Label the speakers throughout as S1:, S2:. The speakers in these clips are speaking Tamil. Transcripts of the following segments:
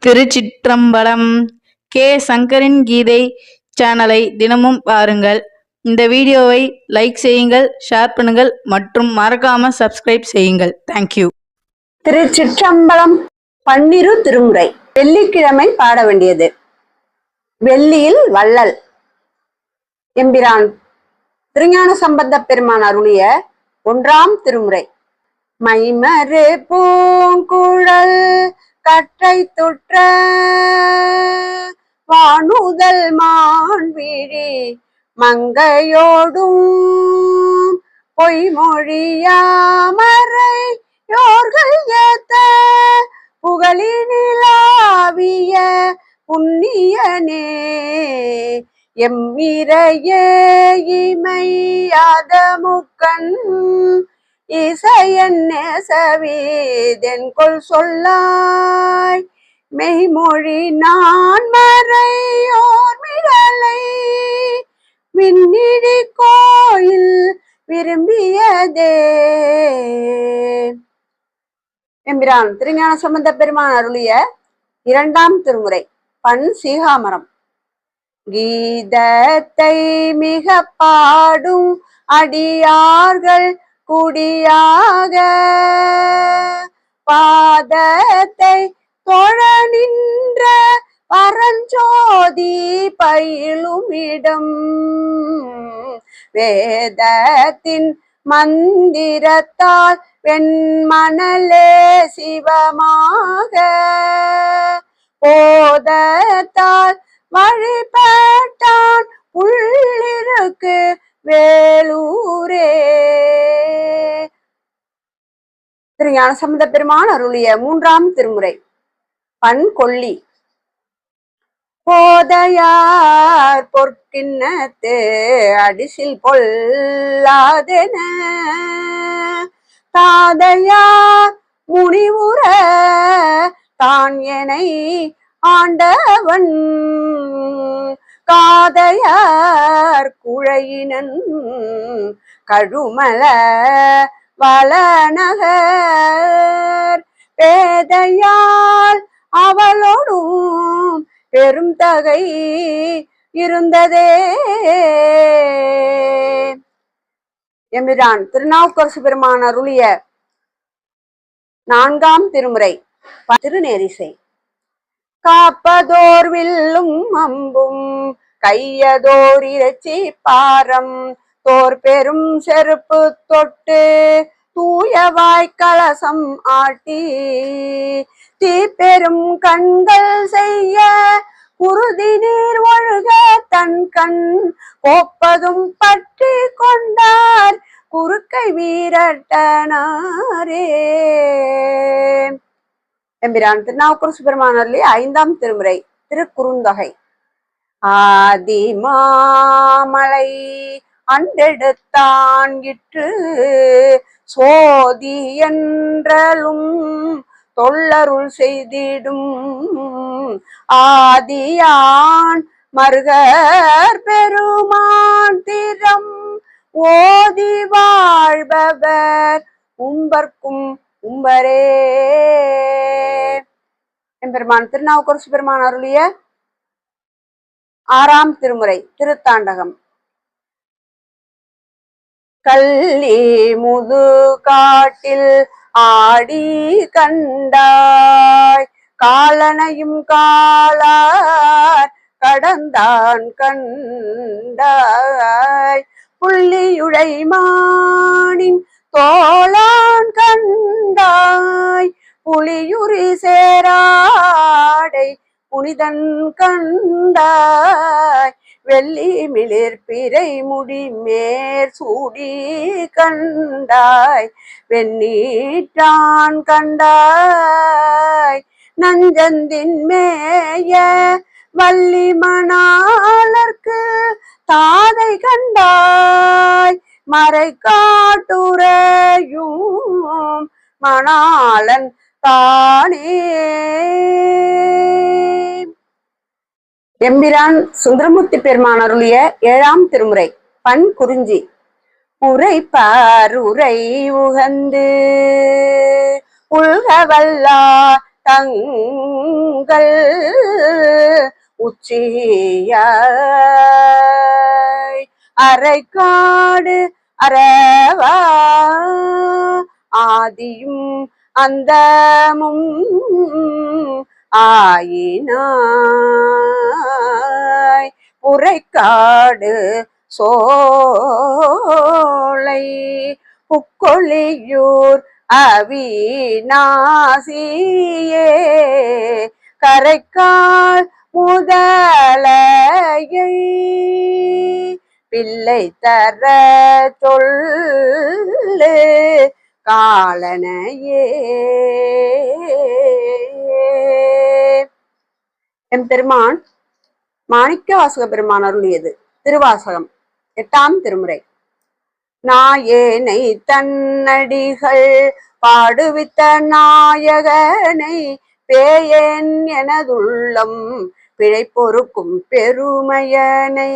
S1: திருச்சிற்றம்பலம். கே சங்கரின் கீதை சேனலை தினமும் பாருங்கள். இந்த வீடியோவை லைக் செய்யுங்கள், ஷேர் பண்ணுங்கள் மற்றும் மறக்காம சப்ஸ்கிரைப் செய்யுங்கள். தேங்க்யூ.
S2: திருச்சிற்றம்பலம். பன்னிரு திருமுறை. வெள்ளிக்கிழமை பாட வேண்டியது. வெள்ளியில் வள்ளல். எம்பிரான் திருஞான சம்பந்த பெருமான் அருளிய 1ஆம் திருமுறை. மைமறு பூங்குழல் கற்றை துற்ற வானுதல் மான்விழி மங்கையோடும் பொய்மொழியாமரை யோர்கள் ஏத்த புகழினிலாவிய புண்ணியனே எம்மிரையே இமையாத முக்கண் இசையன் நேசவீதென்கொள் சொல்லாய் மெய்மொழி நான் மறையோர் மிடலை விண்ணிழி கோயில் விரும்பியதே. எம்பிரான் திருஞான சம்பந்த பெருமான் அருளிய 2ஆம் திருமுறை. பண் சீகாமரம். கீதத்தை மிக பாடும் அடியார்கள் குடியாக பாதத்தை தொழ நின்ற பரஞ்சோதி பயிலுமிடம் வேதத்தின் மந்திரத்தால் வெண்மணலே சிவமாக போதத்தால் வழிபட்டான் உள்ளிருக்கு வேலூரே. திருஞான சம்பந்த பெருமான் அருளிய 3ஆம் திருமுறை. பண் கொல்லி. போதையார் பொற்கிண்ணத்து அடிசில் பொல்லாதென தாதையார் முனிவுற தான் எனை ஆண்டவன் காதையார் குழையினன் கழுமல வளநகர் பேதையால் அவளோடும் பெரும் தகை இருந்ததே. எம்பிரான் திருநாவுக்கரசு பெருமான் அருளிய 4ஆம் திருமுறை. திருநேரிசை. காப்பதோர் வில்லும் அம்பும் கையதோர் இறைச்சி பாரம் தோர் பெரும் செருப்பு தொட்டு தூயவாய் கலசம் ஆட்டி தீப்பெரும் கண்கள் செய்ய குருதி நீர் ஒழுக தன் கண் கோப்பதும் பற்றி கொண்டார் குறுக்கை வீரட்டனாரே. எம்பிரான் திருநாவுக்கரசு பெருமான் அருளிய 5ஆம் திருமுறை. திருக்குறுந்தொகை. ஆதி மாமலை அண்டெடுத்தான் இற்று சோதி என்றலும் தொல்லருள் செய்திடும் ஆதியான் மருகர் பெருமான் திறம் ஓதி வாழ்பவர் உம்பர்க்கும் உம்பரே. எம்பெருமான் திருநாவுக்கரசு பெருமான் அருளிய 6ஆம் திருமுறை. திருத்தாண்டகம். கள்ளி முது காட்டில் ஆடி கண்டாய் காலனையும் காலார் கடந்தான் கண்டாய் புள்ளியுடை மானின் தோளான் கண்டாய் புலியுரி சேராடை புனிதன் கண்டாய் வெள்ளி மிளிர் பிறை முடி மேற் சூடி கண்டாய் வெண்ணீற்றான் கண்டாய் நஞ்சந்தின் மேய வள்ளி மணாளர்க்கு தாதை கண்டாய் மறை காட்டுரையும் மணாளன் தானே. எம்பிரான் சுந்தரமூர்த்தி பெருமான் அருளிய 7ஆம் திருமுறை. பண் குறிஞ்சி. உரைப்பார் உரை உகந்து உள்கவல்லா தங்கள் உச்சியாய் அரைக்காடு அரவா ஆதியும் அந்தமும் ஆயினாய் புரைக்காடு சோலை புக்கொழியூர் அவிநாசியே கரைக்கால் முதலையை பிள்ளை தர சொல்லு காலனையே. எம்பெருமான் மாணிக்கவாசக பெருமான் அருளியது. திருவாசகம் 8ஆம் திருமுறை. நாயேனை தன்னடிகள் பாடுவித்த நாயகனை பேயேன் எனதுள்ளம் பிழை பொறுக்கும் பெருமையனை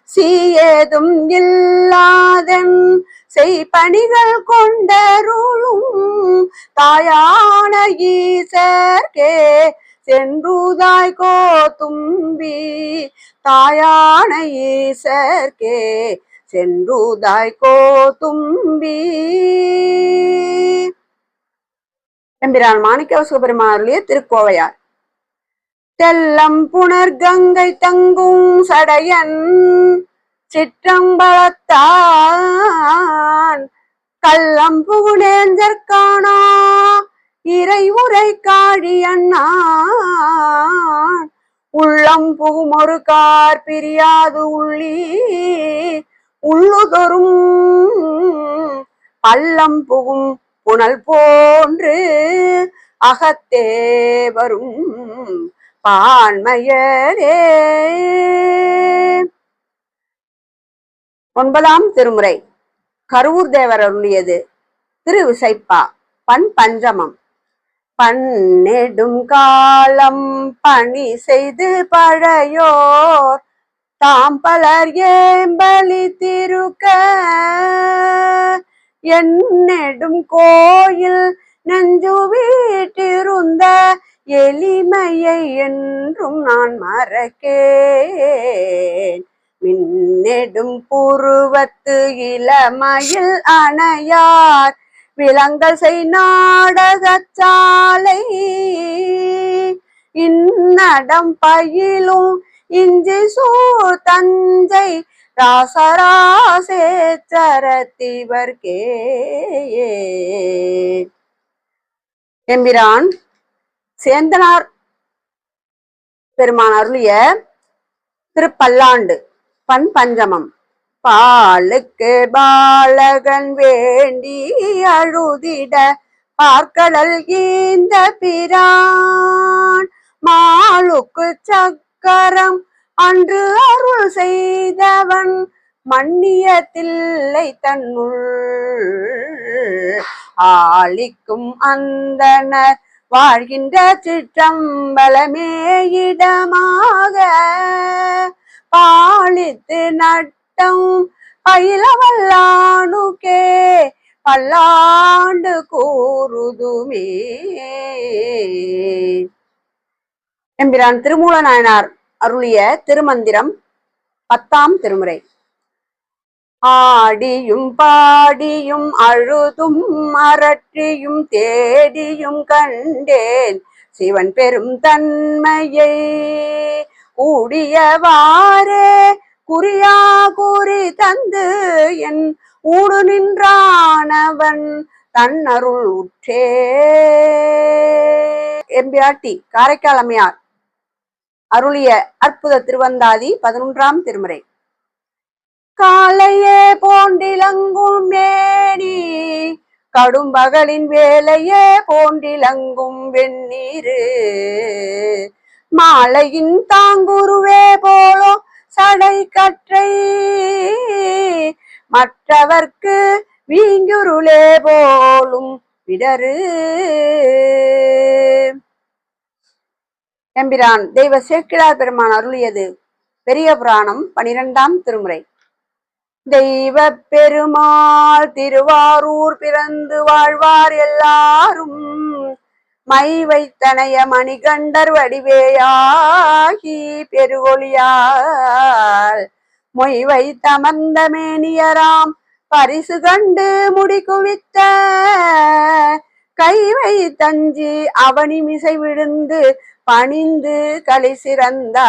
S2: சீயேதும் இல்லாதன் செய்பணிகள் கொண்டருளும் தாயான ஈசர்க்கே சென்றுதாய் கோத்தும்பி தாயான ஈசர்க்கே சென்றுதாய் கோத்தும்பி. எம்பிரான் மாணிக்கவாசக பெருமான் அருளிய திருக்கோவையார். தெல்லம் புனர் கங்கை தங்கும் சடையன் சிற்றம்பலத்தான் கள்ளம் புகுநேஞ்சற்கானா இறை உரை காழியண்ணான் உள்ளம் புகும் ஒரு கார் பிரியாது உள்ளி உள்ளுதொரும் பள்ளம் புகும் புனல் போன்று அகத்தே வரும் பான்மையரே. 9ஆம் திருமுறை. கருவூர் தேவர் அருளியது. திருவிசைப்பா. பண் பஞ்சமம். பன்னெடும் காலம் பணி செய்து பழையோர் தாம் பலர் ஏம்பலி திருக்க என்னெடும் கோயில் நெஞ்சு வீட்டிருந்த எளிமையை என்றும் நான் மறக்கேன். மின்னெடும் புருவத்து இளமையில் அணையார் விலங்கல் செய் நாடகச்சாலை இன்னடம் பயிலும் இஞ்சி சூழ் தஞ்சை ராசராசேச்சரத்திவர்கே. எம்பிரான் சேந்தனார் பெருமான் அருளிய திருப்பல்லாண்டு. பண் பஞ்சமம். பாலுக்கு பாலகன் வேண்டி அழுதிட பார்க்கடல் ஈந்த பிரான் மாலுக்கு சக்கரம் அன்று அருள் செய்தவன் மன்னியத்தில்லை தன்னுள் ஆளிக்கும் அந்தனர் வாழ்கின்ற சிற்றம்பலமே இடமாக பாலித்து நட்டம் பயிலவல்லானுக்கே பல்லாண்டு கூறுதுமே. எம்பிரான் திருமூல நாயனார் அருளிய திருமந்திரம். 10ஆம் திருமுறை. ஆடியும் பாடியும் அழுதும் அரற்றியும் தேடியும் கண்டேன் சிவன் பெரும் தன்மையை கூடியவாறே குறியா கூறி தந்து என் ஊடு நின்றானவன் தன்னருள் உற்றே. எம்பிராட்டி காரைக்கால் அம்மையார் அருளிய அற்புத திருவந்தாதி. 11ஆம் திருமுறை. காலையே போண்டிலங்கும் மேனி கடும்பகலின் வேலையே போண்டிலங்கும் வெந்நீரு மாலையின் தாங்குருவே போலோ சடை கற்றை மற்றவர்க்கு வீங்குருளே போலும் விடரு. எம்பிரான் தெய்வ சேக்கிழார் பெருமான் அருளியது. பெரிய புராணம். 12ஆம் திருமுறை. தெய்வ பெருமாள் திருவாரூர் பிறந்து வாழ்வார் எல்லாரும் மை வைத்தனைய மணிகண்டர் வடிவேயாகி பெருகொழியால் மொய் வைத்தமர்ந்த மேனியராம் பரிசு கண்டு முடி குவித்த கை வைத்தஞ்சி அவனி மிசை விழுந்து பணிந்து களி சிறந்தார்.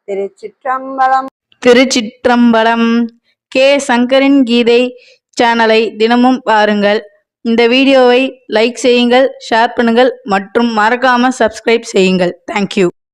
S2: திருச்சிற்றம்பலம்.
S1: திருச்சிற்றம்பலம். கே சங்கரின் கீதை சேனலை தினமும் பாருங்கள். இந்த வீடியோவை லைக் செய்யுங்கள், ஷேர் பண்ணுங்கள் மற்றும் மறக்காம சப்ஸ்கிரைப் செய்யுங்கள். தேங்க்யூ.